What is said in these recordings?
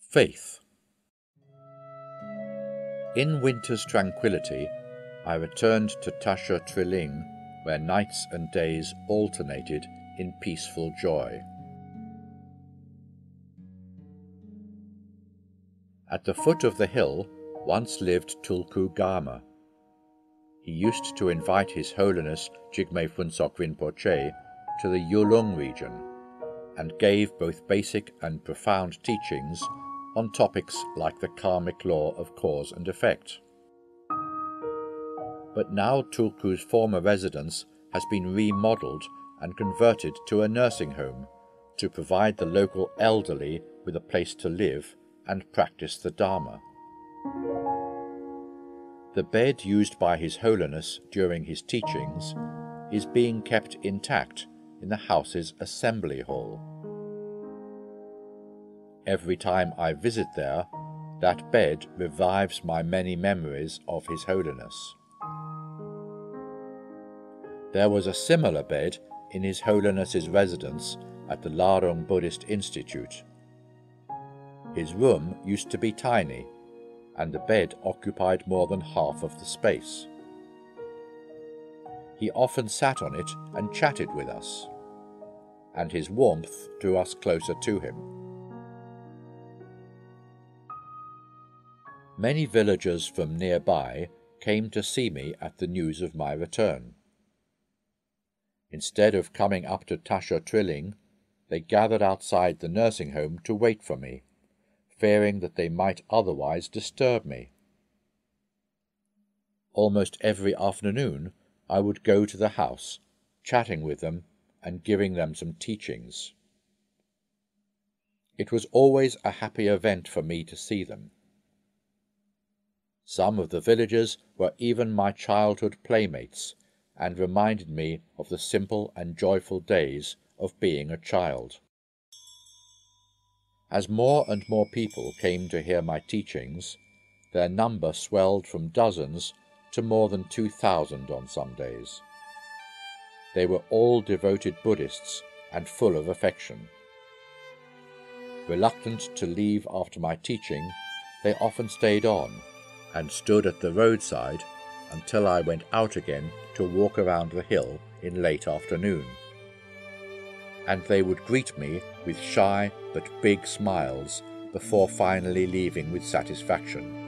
Faith. In winter's tranquillity, I returned to Tasha Trilling, where nights and days alternated in peaceful joy. At the foot of the hill once lived Tulku Gama. He used to invite His Holiness Jigme Phuntsok Rinpoche to the Yulung region, and gave both basic and profound teachings on topics like the karmic law of cause and effect. But now Tulku's former residence has been remodeled and converted to a nursing home to provide the local elderly with a place to live and practice the Dharma. The bed used by His Holiness during his teachings is being kept intact in the house's assembly hall. Every time I visit there, that bed revives my many memories of His Holiness. There was a similar bed in His Holiness's residence at the Larong Buddhist Institute. His room used to be tiny, and the bed occupied more than half of the space. He often sat on it and chatted with us, and his warmth drew us closer to him. Many villagers from nearby came to see me at the news of my return. Instead of coming up to Tasha Trilling, they gathered outside the nursing home to wait for me, fearing that they might otherwise disturb me. Almost every afternoon I would go to the house, chatting with them and giving them some teachings. It was always a happy event for me to see them. Some of the villagers were even my childhood playmates, and reminded me of the simple and joyful days of being a child. As more and more people came to hear my teachings, their number swelled from dozens to more than 2,000 on some days. They were all devoted Buddhists and full of affection. Reluctant to leave after my teaching, they often stayed on and stood at the roadside until I went out again to walk around the hill in late afternoon. And they would greet me with shy but big smiles before finally leaving with satisfaction.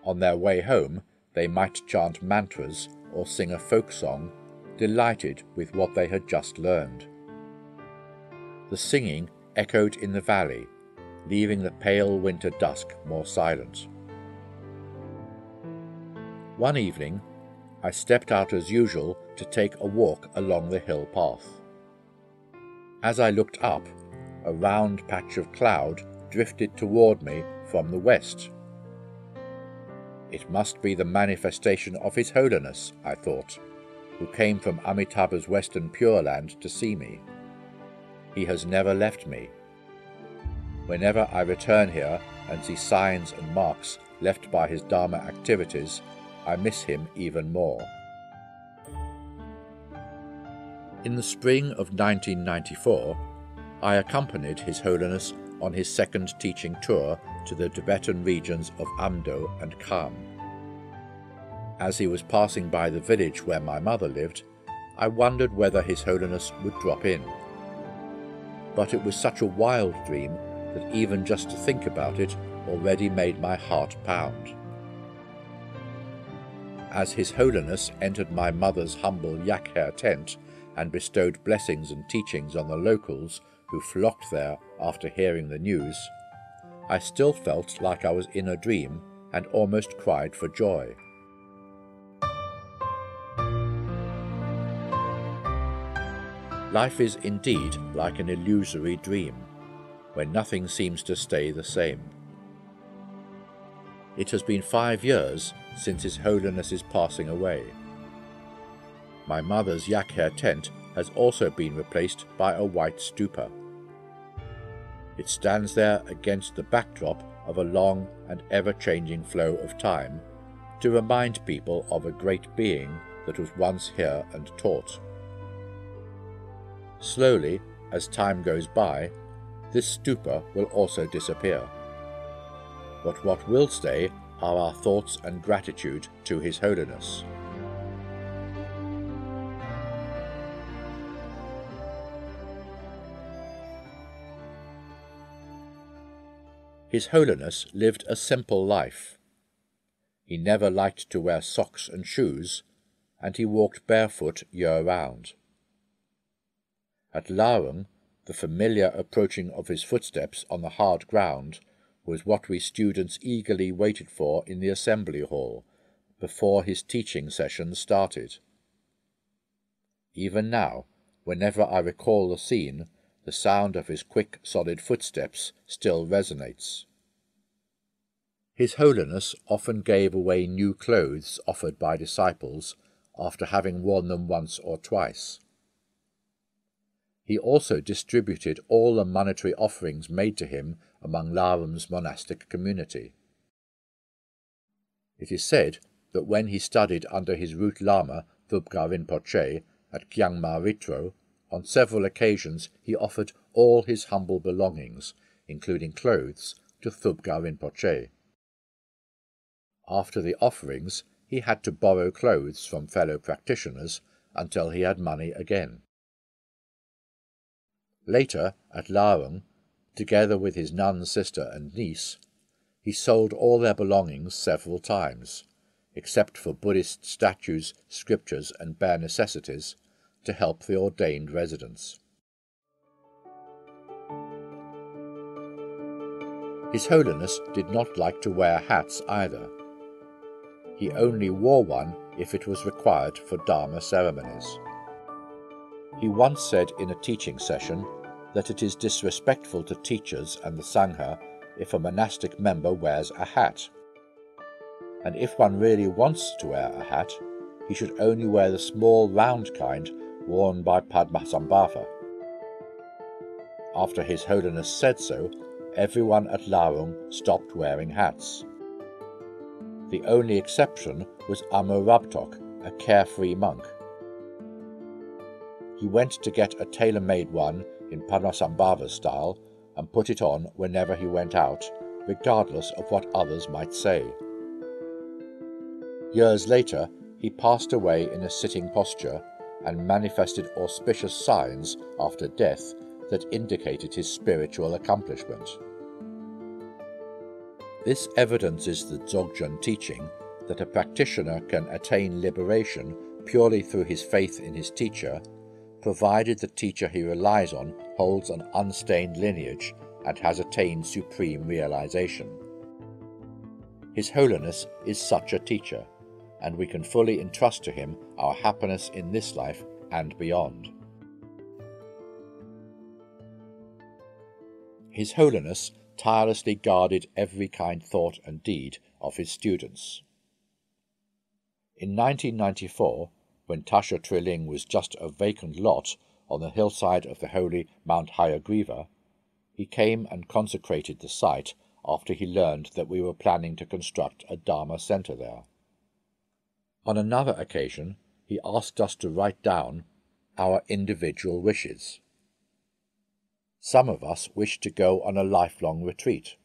On their way home, they might chant mantras or sing a folk song, delighted with what they had just learned. The singing echoed in the valley, leaving the pale winter dusk more silent. One evening, I stepped out as usual to take a walk along the hill path. As I looked up, a round patch of cloud drifted toward me from the west. It must be the manifestation of His Holiness, I thought, who came from Amitabha's Western Pure Land to see me. He has never left me. Whenever I return here and see signs and marks left by his Dharma activities, I miss him even more. In the spring of 1994, I accompanied His Holiness on his second teaching tour to the Tibetan regions of Amdo and Kham. As he was passing by the village where my mother lived, I wondered whether His Holiness would drop in. But it was such a wild dream that even just to think about it already made my heart pound. As His Holiness entered my mother's humble yak hair tent and bestowed blessings and teachings on the locals who flocked there after hearing the news, I still felt like I was in a dream and almost cried for joy. Life is indeed like an illusory dream, when nothing seems to stay the same. It has been 5 years since His Holiness's passing away. My mother's yak hair tent has also been replaced by a white stupa. It stands there against the backdrop of a long and ever-changing flow of time to remind people of a great being that was once here and taught. Slowly, as time goes by, this stupor will also disappear. But what will stay are our thoughts and gratitude to His Holiness. His Holiness lived a simple life. He never liked to wear socks and shoes, and he walked barefoot year-round. At Larung, the familiar approaching of his footsteps on the hard ground was what we students eagerly waited for in the assembly hall before his teaching session started. Even now, whenever I recall the scene, the sound of his quick, solid footsteps still resonates. His Holiness often gave away new clothes offered by disciples after having worn them once or twice. He also distributed all the monetary offerings made to him among Larung's monastic community. It is said that when he studied under his root Lama Thubga Rinpoche at Kyangma Ritro, on several occasions he offered all his humble belongings, including clothes, to Thubga Rinpoche. After the offerings, he had to borrow clothes from fellow practitioners until he had money again. Later, at Larung, together with his nun sister and niece, he sold all their belongings several times, except for Buddhist statues, scriptures, and bare necessities, to help the ordained residents. His Holiness did not like to wear hats either. He only wore one if it was required for Dharma ceremonies. He once said in a teaching session that it is disrespectful to teachers and the Sangha if a monastic member wears a hat. And if one really wants to wear a hat, he should only wear the small round kind worn by Padmasambhava. After His Holiness said so, everyone at Larung stopped wearing hats. The only exception was Amur Rabtok, a carefree monk. He went to get a tailor-made one in Padmasambhava's style and put it on whenever he went out, regardless of what others might say. Years later, he passed away in a sitting posture and manifested auspicious signs after death that indicated his spiritual accomplishment. This evidences the Dzogchen teaching that a practitioner can attain liberation purely through his faith in his teacher, provided the teacher he relies on holds an unstained lineage and has attained supreme realization. His Holiness is such a teacher, and we can fully entrust to him our happiness in this life and beyond. His Holiness tirelessly guarded every kind thought and deed of his students. In 1994, when Tasha Triling was just a vacant lot on the hillside of the holy Mount Hayagriva, he came and consecrated the site after he learned that we were planning to construct a Dharma center there. On another occasion, he asked us to write down our individual wishes. Some of us wished to go on a lifelong retreat.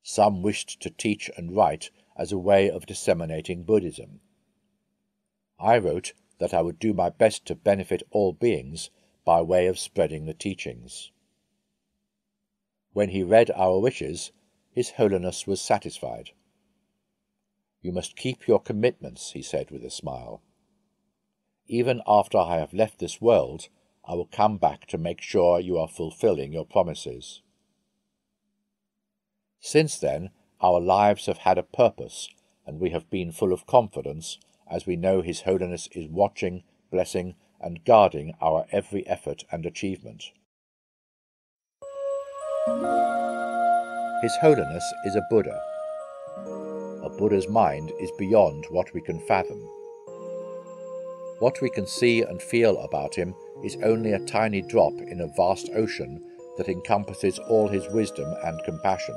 Some wished to teach and write as a way of disseminating Buddhism. I wrote that I would do my best to benefit all beings by way of spreading the teachings. When he read our wishes, His Holiness was satisfied. "You must keep your commitments," he said with a smile. "Even after I have left this world, I will come back to make sure you are fulfilling your promises." Since then, our lives have had a purpose, and we have been full of confidence, as we know His Holiness is watching, blessing, and guarding our every effort and achievement. His Holiness is a Buddha. A Buddha's mind is beyond what we can fathom. What we can see and feel about him is only a tiny drop in a vast ocean that encompasses all his wisdom and compassion.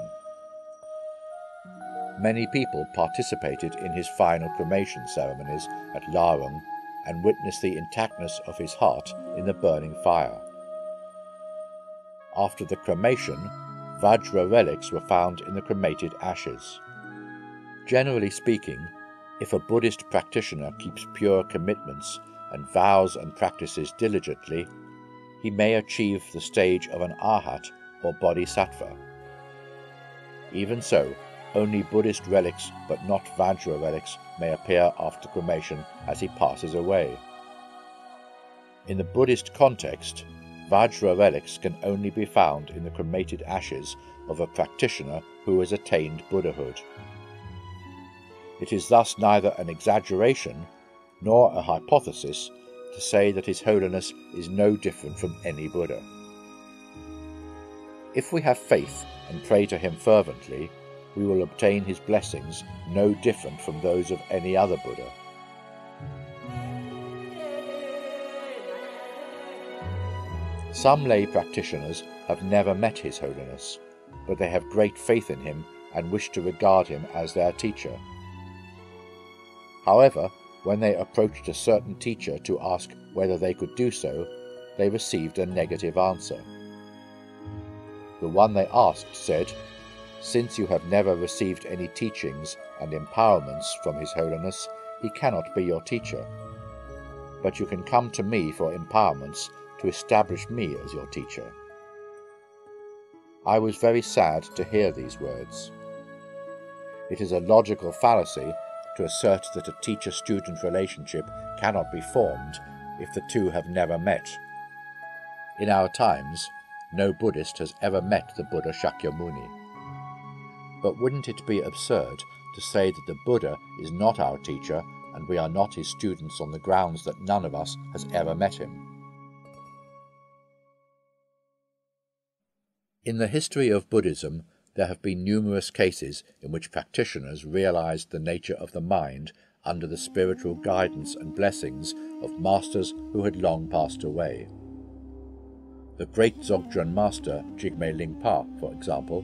Many people participated in his final cremation ceremonies at Larung and witnessed the intactness of his heart in the burning fire. After the cremation, Vajra relics were found in the cremated ashes. Generally speaking, if a Buddhist practitioner keeps pure commitments and vows and practices diligently, he may achieve the stage of an arhat or bodhisattva. Even so, only Buddhist relics but not Vajra relics may appear after cremation as he passes away. In the Buddhist context, Vajra relics can only be found in the cremated ashes of a practitioner who has attained Buddhahood. It is thus neither an exaggeration nor a hypothesis to say that His Holiness is no different from any Buddha. If we have faith and pray to him fervently, we will obtain his blessings no different from those of any other Buddha. Some lay practitioners have never met His Holiness, but they have great faith in him and wish to regard him as their teacher. However, when they approached a certain teacher to ask whether they could do so, they received a negative answer. The one they asked said, "Since you have never received any teachings and empowerments from His Holiness, he cannot be your teacher. But you can come to me for empowerments to establish me as your teacher." I was very sad to hear these words. It is a logical fallacy to assert that a teacher-student relationship cannot be formed if the two have never met. In our times, no Buddhist has ever met the Buddha Shakyamuni. But wouldn't it be absurd to say that the Buddha is not our teacher and we are not his students on the grounds that none of us has ever met him? In the history of Buddhism, there have been numerous cases in which practitioners realized the nature of the mind under the spiritual guidance and blessings of masters who had long passed away. The great Dzogchen master Jigme Lingpa, for example,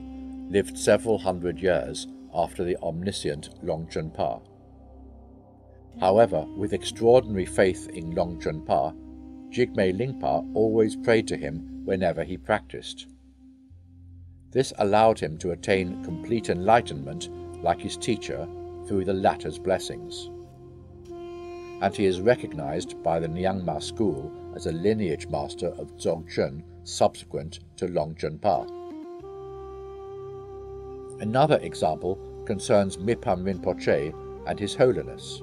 lived several hundred years after the omniscient Longchen Pa. However, with extraordinary faith in Longchen Pa, Jigme Lingpa always prayed to him whenever he practiced. This allowed him to attain complete enlightenment, like his teacher, through the latter's blessings. And he is recognized by the Nyingma school as a lineage master of Dzogchen subsequent to Longchen Pa. Another example concerns Mipham Rinpoche and His Holiness.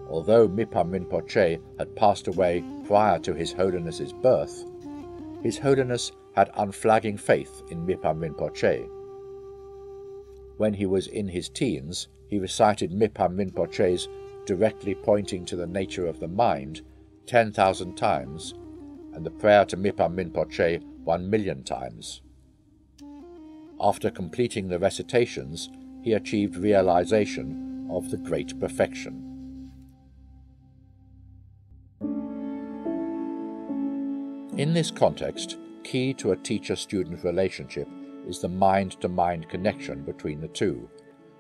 Although Mipham Rinpoche had passed away prior to His Holiness's birth, His Holiness had unflagging faith in Mipham Rinpoche. When he was in his teens, he recited Mipham Rinpoche's directly pointing to the nature of the mind 10,000 times, and the prayer to Mipham Rinpoche 1,000,000 times. After completing the recitations, he achieved realization of the great perfection. In this context, key to a teacher-student relationship is the mind-to-mind connection between the two,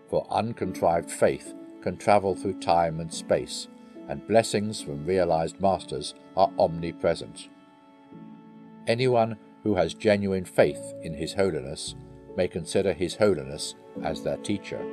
for uncontrived faith can travel through time and space, and blessings from realized masters are omnipresent. Anyone who has genuine faith in His Holiness may consider His Holiness as their teacher.